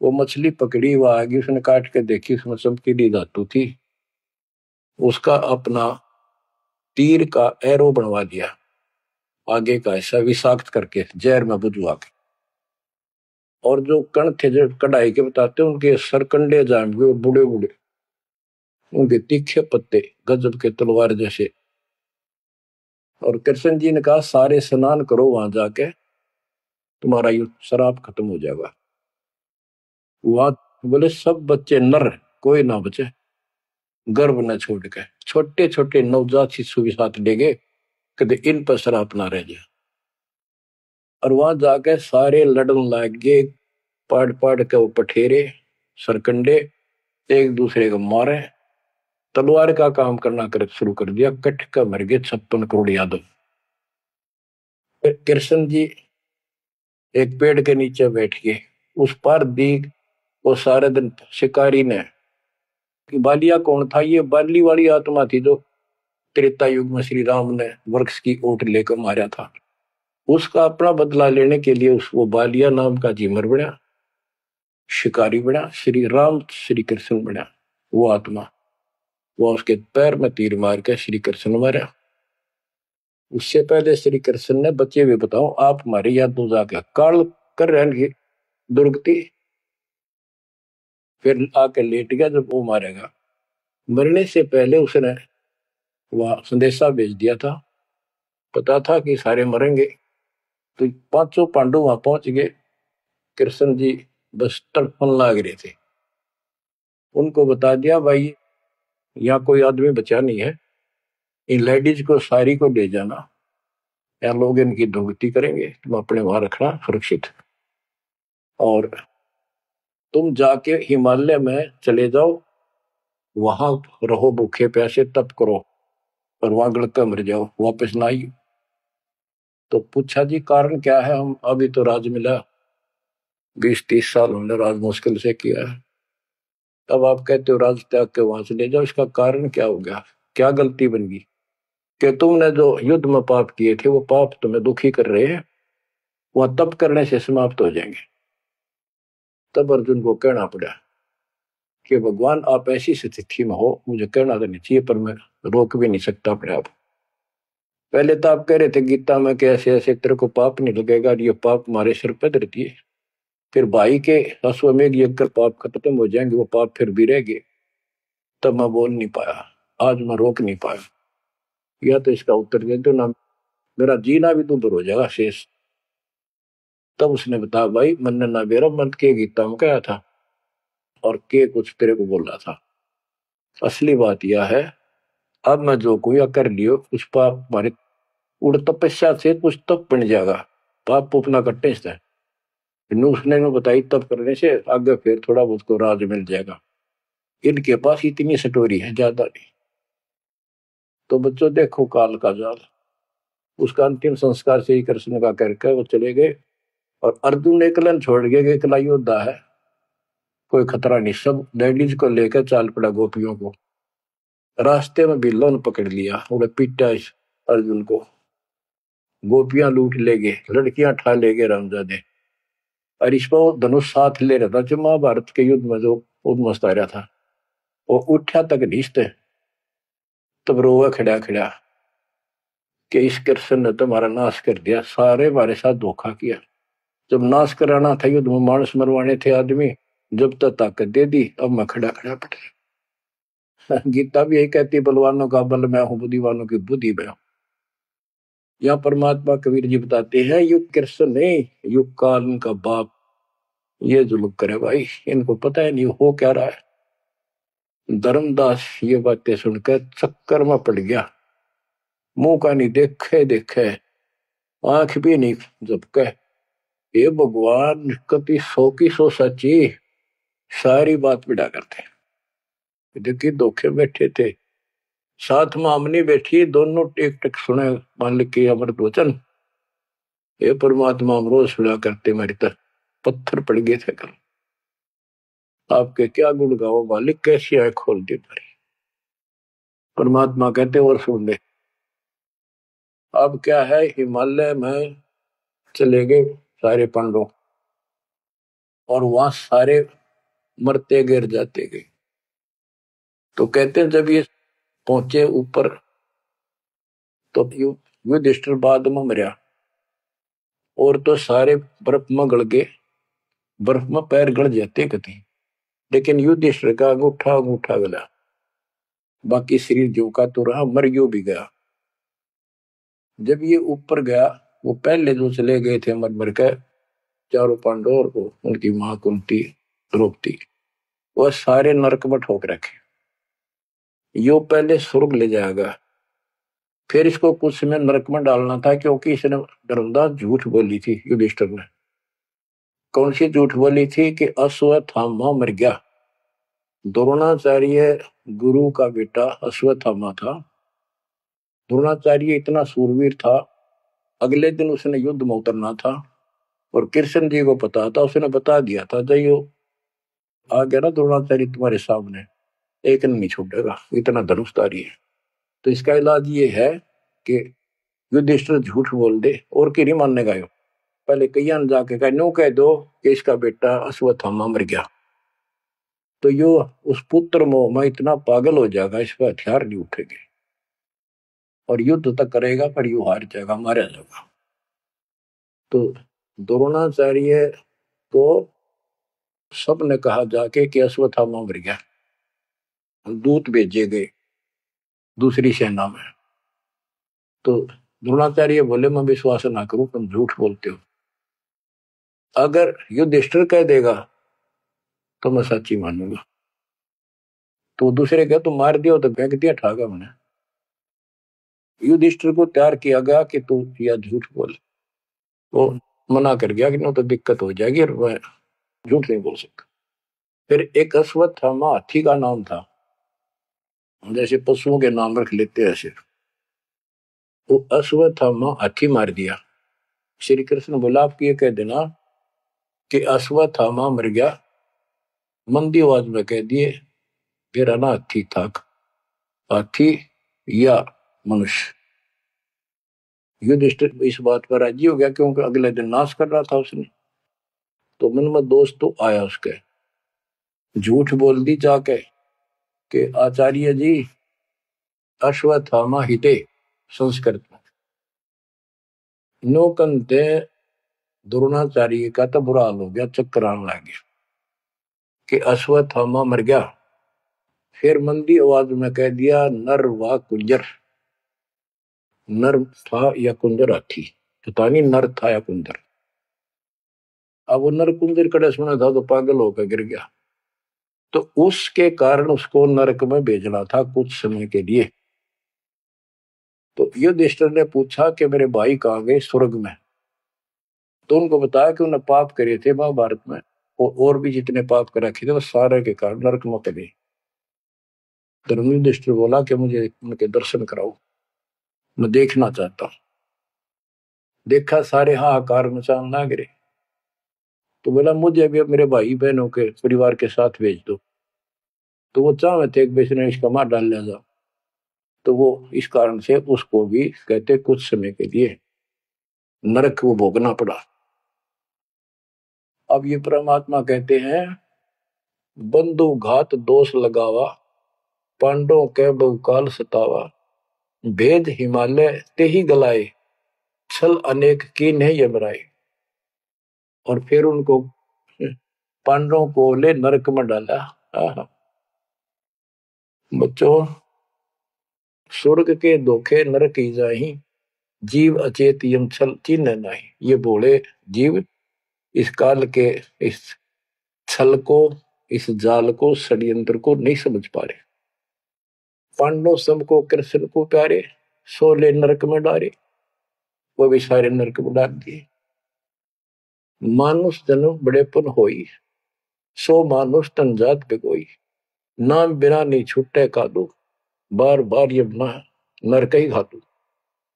वो मछली पकड़ी, वो आगे उसने काट के देखी, उसमें चमकीली धातु थी। उसका अपना तीर का एरो बनवा दिया, आगे का ऐसा विषाक्त करके जहर में बुझवा के। और जो कण थे जो कढ़ाई के बताते, उनके सरकंडे जाम गए, बूढ़े बूढ़े, उनके तीखे पत्ते गजब के तलवार जैसे। और कृष्ण जी ने कहा सारे स्नान करो वहां जाके, तुम्हारा युद्ध शराब खत्म हो जाएगा। वहां बोले सब बच्चे नर, कोई ना बचे, गर्भ न छोड़ के, छोटे छोटे नवजात शिशु भी साथ ले गए, कदे इन पर शराब ना रह जाए। और वहां जाके सारे लड़न लाग गए, पाड़ पाड़ के वो पठेरे सरकंडे एक दूसरे को मारे, तलवार का काम करना कर शुरू कर दिया। कट का मर गए 56 करोड़ यादव। कृष्ण जी एक पेड़ के नीचे बैठ गए, उस पर दीख वो सारे दिन शिकारी ने, कि बालिया कौन था, ये बाली वाली आत्मा थी जो त्रेता युग में श्री राम ने वृक्ष की ओट लेकर मारा था। उसका अपना बदला लेने के लिए उस वो बालिया नाम का जीमर बना, शिकारी बना, श्री राम श्री कृष्ण बना वो आत्मा। वो उसके पैर में तीर मार के श्री कृष्ण मारा। उससे पहले श्री कृष्ण ने बच्चे भी बताओ आप हमारी याद दो जाके काल कर रहेंगे दुर्गति, फिर आके लेट गया जब वो मारेगा। मरने से पहले उसने वह संदेशा भेज दिया था, पता था कि सारे मरेंगे। तो पांचों पांडव वहां पहुंच गए, कृष्ण जी बस तड़पन लाग रहे थे। उनको बता दिया भाई यहाँ कोई आदमी बचा नहीं है, इन लेडीज को सारी को ले जाना, या लोग इनकी दुर्गति करेंगे, तुम अपने वहां रखना सुरक्षित। और तुम जाके हिमालय में चले जाओ, वहां रहो भूखे प्यासे तप करो, और वहां गड़का मर जाओ, वापस ना आई। तो पूछा जी कारण क्या है, हम अभी तो राज मिला, 20-30 साल हमने राज मुश्किल से किया है, अब आप कहते हो राज त्याग के वहां से ले जाओ, इसका कारण क्या हो गया, क्या गलती बन गई कि तुमने जो युद्ध में पाप किए थे वो पाप तुम्हें दुखी कर रहे हैं, वह तप करने से समाप्त हो जाएंगे। तब अर्जुन को कहना पड़ा कि भगवान आप ऐसी स्थिति में हो, मुझे कहना तो नहीं चाहिए पर मैं रोक भी नहीं सकता अपने आप। पहले तो आप कह रहे थे गीता में कि ऐसे ऐसे तेरे को पाप नहीं लगेगा, ये पाप हमारे सिर पर धरती है। फिर भाई के अश्वमेध यज्ञ कर पाप खत्म हो जाएंगे, वो पाप फिर भी रह गए। तब मैं बोल नहीं पाया, आज मैं रोक नहीं पाया। या तो इसका उत्तर दे दो ना, मेरा जीना भी दूभर हो जाएगा शेष। तब उसने बताया भाई मन ना मेरा मन के गीता में कहा था, और के कुछ तेरे को बोल रहा था। असली बात यह है, अब मैं जो कोई कर लियो उस पाप हमारे उड़ तपस्या से कुछ तप बन जाएगा, पाप पुपना कट्टे से उसने में बताई तप करने से आगे फिर थोड़ा बहुत को राज मिल जाएगा। इनके पास इतनी स्टोरी है, ज्यादा नहीं। तो बच्चों देखो काल का जाल। उसका अंतिम संस्कार से ही कृष्ण का करके वो चले गए, और अर्जुन एकलन छोड़ गए कि एकला योद्धा है, कोई खतरा नहीं, सब लेडीज को लेकर चाल पड़ा गोपियों को। रास्ते में बिल्लो ने पकड़ लिया, उन्हें पीटा इस अर्जुन को, गोपियां लूट ले गए, लड़कियां ठा ले गए रामजादे। और इस पर धनुष साथ ले रहा था जो महाभारत के युद्ध में जो उद्मस्त आ रहा था, वो उठा तक ढीसते, तब रोवा खड़ा खड़ा कि इस कृष्ण ने तुम्हारा नाश कर दिया, सारे हमारे साथ धोखा किया। जब नाश कराना था युद्ध में, मानस मरवाने थे आदमी, जब तक ताकत दे दी, अब मैं खड़ा खड़ा पड़ा। गीता भी यही कहती है, बलवानों का बल मैं हूं, बुद्धिवानों की बुद्धि मैं हूं। यहाँ परमात्मा कबीर जी बताते हैं युग कृष्ण नहीं, युग काल इनका बाप ये जुल्म करे भाई, इनको पता है नहीं हो क्या रहा है। धर्मदास ये बातें सुनकर चक्कर में पड़ गया, मुंह का नहीं देखे देखे, आंख भी नहीं झपके। ये भगवान कभी 100 की 100 सच्ची, सारी बात बिड़ा करते। देखिए धोखे बैठे थे, साथ में हमने बैठी, दोनों टेक टेक सुने मालिक के अमृत वचन। ये परमात्मा हम रोज सुना करते, मेरी तरह पत्थर पड़ गए थे कल। आपके क्या गुण गाओ मालिक, कैसी आंख खोल दी मेरी। परमात्मा कहते और सुन ले। अब क्या है, हिमालय में चले गए सारे पांडव, और वहां सारे मरते गिर जाते गए। तो कहते हैं जब ये पहुंचे ऊपर, तो युधिष्ठिर बाद में मरिया, और तो सारे बर्फ में गड़ गए, बर्फ में पैर गड़ जाते कति। लेकिन युधिष्ठिर का अंगूठा अंगूठा गला, बाकी शरीर जो का तो रहा, मर गयो भी गया। जब ये ऊपर गया, वो पहले जो चले गए थे मर मर के, चारों पांडव और वो उनकी मां कुंती द्रौपदी, वह सारे नरक में ठोक रखे। यो पहले स्वर्ग ले जाएगा, फिर इसको कुछ समय नरक में डालना था, क्योंकि इसने धर्मदास झूठ बोली थी युधिष्ठिर ने। कौन सी झूठ बोली थी कि अश्वत्थामा मर गया। द्रोणाचार्य गुरु का बेटा अश्वत्थामा था। द्रोणाचार्य इतना सूरवीर था, अगले दिन उसने युद्ध में उतरना था, और कृष्ण जी को पता था, उसने बता दिया था जयो आ गया ना द्रोणाचार्य तुम्हारे सामने, एक नहीं छूटेगा, इतना धनुषधारी है। तो इसका इलाज ये है कि युधिष्ठिर झूठ बोल दे, और की नहीं मानने का। पहले कईया ने जाके कहा, नो कह दो कि इसका बेटा अश्वत्थामा मर गया, तो यो उस पुत्र मोह में इतना पागल हो जाएगा, इस पर हथियार नहीं उठेंगे, और युद्ध तक करेगा, पर यू हार जाएगा, मारा जाएगा। तो द्रोणाचार्य को सबने कहा जाके कि अश्वत्थामा मर गया। दूत भेजे गए दूसरी सेना में, तो द्रोणाचार्य बोले मैं विश्वास ना करूं, तुम झूठ बोलते हो। अगर युधिष्ठिर कह देगा तो मैं सच्ची मानूंगा। तो दूसरे कह तुम मार दिया, तो फेंक दिया ठागा मैंने। युधिष्ठिर को तैयार किया गया कि तू या झूठ बोल। वो मना कर गया कि ना तो दिक्कत हो जाएगी, और मैं झूठ नहीं बोल सकता। फिर एक अश्वत्थामा हाथी का नाम था, जैसे पशुओं के नाम रख लेते हैं ऐसे। वो अश्वत्थामा हाथी मार दिया। श्री कृष्ण बोला आप ये कह देना कि अश्वत्थामा मर गया, मंदी आवाज में कह दिए मेरा ना हाथी था, हाथी या मनुष्य। युधिष्ठिर इस बात पर राजी हो गया, क्योंकि अगले दिन नाश कर रहा था उसने। तो मन में दोस्त तो आया उसके, झूठ बोल दी जाके कि आचार्य जी अश्वत्थामा हिते, संस्कृत में नौकंते। द्रोणाचार्य का तो बुरा हाल हो गया, चक्कर आने लग गया कि अश्वत्थामा मर गया। फिर मंदी आवाज में कह दिया नर व कुंजर। नर था या कुंजर हाथी, पता नहीं नर था या कुंजर। अब वो नर कुंजर कड़े सुना था तो पागल होकर गिर गया। तो उसके कारण उसको नरक में भेजना था कुछ समय के लिए। तो युधिष्ठिर ने पूछा कि मेरे भाई कहाँ गए, स्वर्ग में। तो उनको बताया कि उन्हें पाप करे थे महाभारत में, और भी जितने पाप कर रखे थे वो सारे के कारण नरक में गए। धर्म युधिष्ठिर बोला कि मुझे उनके दर्शन कराओ, मैं देखना चाहता हूं। देखा सारे हाहाकार मचान ना गिरे। तो बोला मुझे भी अब मेरे भाई बहनों के परिवार के साथ भेज दो। तो वो चाहे थे कि बेचने इसका मार डाल लिया जाओ। तो वो इस कारण से उसको भी कहते कुछ समय के लिए नरक को भोगना पड़ा। अब ये परमात्मा कहते हैं बंधु घात दोष लगावा, पांडवों के बहुकाल सतावा, भेद हिमालय ते ही गलाए, छल अनेक की नहीं यमराए। और फिर उनको पांडवों को ले नरक में डाला। बच्चों स्वर्ग के धोखे नरक ही जाही, जीव अचेत यम छल चिन्ह नहीं। ये बोले जीव इस काल के इस छल को, इस जाल को, षड्यंत्र को नहीं समझ पा रहे। पांडव सबको कृष्ण को प्यारे, सोले नरक में डारे, वो भी सारे नरक में डाल दिए। मानुष जन्म बड़ेपन होई, सो मानुष तन जात पे कोई, नाम बिना नहीं छूटे का दो, बार बार ये नरक ही घातु।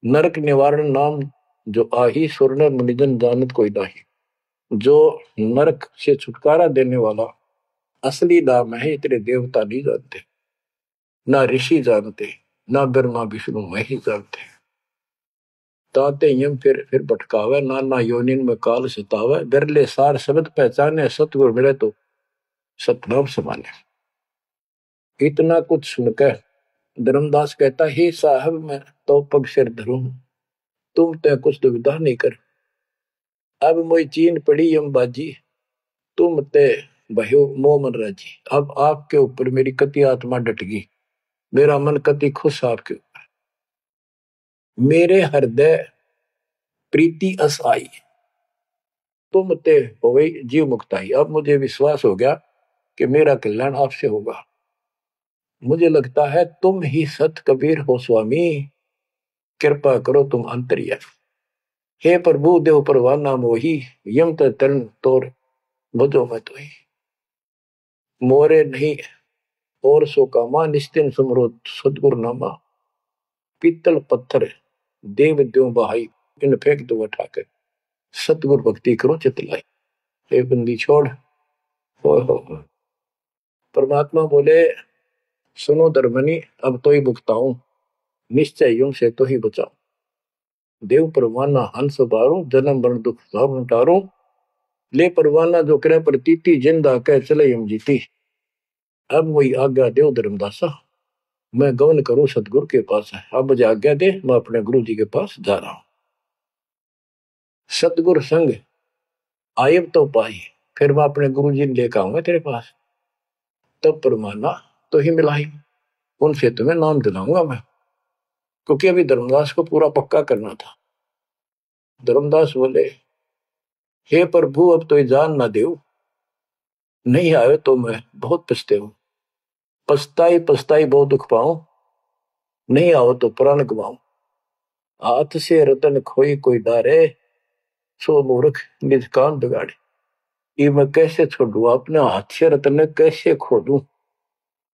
नरक निवारण नाम जो आही सुरनर मुनिजन जानत कोई नाही। जो नरक से छुटकारा देने वाला असली नाम है, इतने देवता नहीं जानते, ना ऋषि जानते, ना ब्रह्मा विष्णु वही जानते। ताते यम फिर भटकावे, नाना योनिन में काल सतावे। बिरले सार शब्द पहचाने, सतगुरु मिले तो सतनाम समाने। इतना कुछ सुनकर धर्मदास कहता, हे साहब मैं तो पग सिर धरूं, तुम तो कुछ दुविधा नहीं कर। अब मोई चीन पड़ी यम बाजी, तुम ते भयो मोह मन राजी। अब आपके ऊपर मेरी कति आत्मा डट गई, मेरा मन कति खुश आपके ऊपर। मेरे हृदय प्रीति अस आई, तुम ते हो गई जीव मुक्ताई। अब मुझे विश्वास हो गया कि मेरा कल्याण आपसे होगा। मुझे लगता है तुम ही सत कबीर हो स्वामी, कृपा करो तुम अंतर्यामी। हे प्रभु देव परवाना मोही, यम तरण तोर भजो मैं तो ही। मोरे नहीं और सो कामा, निस्तिन सुमरो सदगुरु नामा। पीतल पत्थर देव द्यो बहाई, इन फेंक दो उठाकर, सतगुरु भक्ति करो चितलाई। हे बंदी छोड़, हो। परमात्मा बोले, सुनो धर्मनी, अब तो ही भुगताऊं, निश्चय यूं से तो ही बचाऊं। देव परवाना हंस बारो, जन्म मरण दुख सब टारो। ले परवाना जो करे प्रतीति, जिंदा कह चले यम जीती। अब वही आज्ञा देव धर्मदासा, मैं गमन करूं सतगुरु के पास है। अब मुझे आज्ञा दे, मैं अपने गुरु जी के पास जा रहा हूं। सतगुरु संग आयब तो पाई, फिर मैं अपने गुरु जी लेकर आऊंगा तेरे पास। तब परमाना तो ही मिलाई, उनसे तुम्हें नाम दिलाऊंगा मैं। क्योंकि अभी धर्मदास को पूरा पक्का करना था। धर्मदास बोले, हे प्रभु अब तो जान ना देव, नहीं आए तो मैं बहुत पछते हूं। पछताई पछताई बहुत दुख पाऊं, नहीं आओ तो प्राण गवाऊं। हाथ से रतन खोई कोई डारे, सो मूर्ख निज काम बिगाड़े। ये मैं कैसे छोड़ू, अपने हाथ से रतन कैसे खो दूं।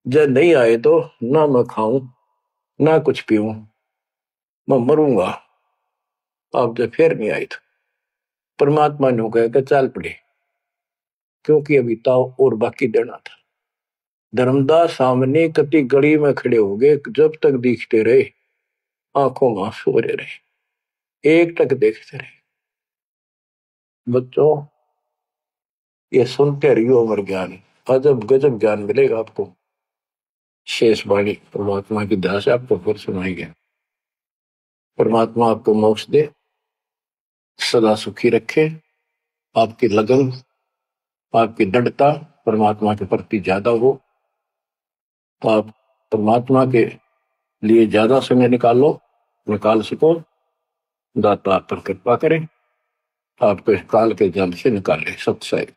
जब नहीं आए तो ना मैं खाऊं ना कुछ पीऊं, मैं मरूंगा। आप जब फिर नहीं आए तो परमात्मा ने कहा कि चल पड़े, क्योंकि अभी ताव और बाकी देना था। धर्मदास सामने कति गली में खड़े हो गए, जब तक दिखते रहे आंखों में आंसू भरे रहे, एक टक देखते रहे। बच्चों ये सुनते रहियो अमर ज्ञान, अजब गजब ज्ञान मिलेगा आपको। शेष वाणी परमात्मा की दया से आपको फिर सुनाएंगे। परमात्मा आपको मोक्ष दे, सदा सुखी रखे। आपकी लगन, आपकी दृढ़ता परमात्मा के प्रति ज्यादा हो, आप परमात्मा के लिए ज्यादा समय निकाल सको। दाता आप पर कृपा करें, आपको इस काल के जल से निकाले। सत्संग।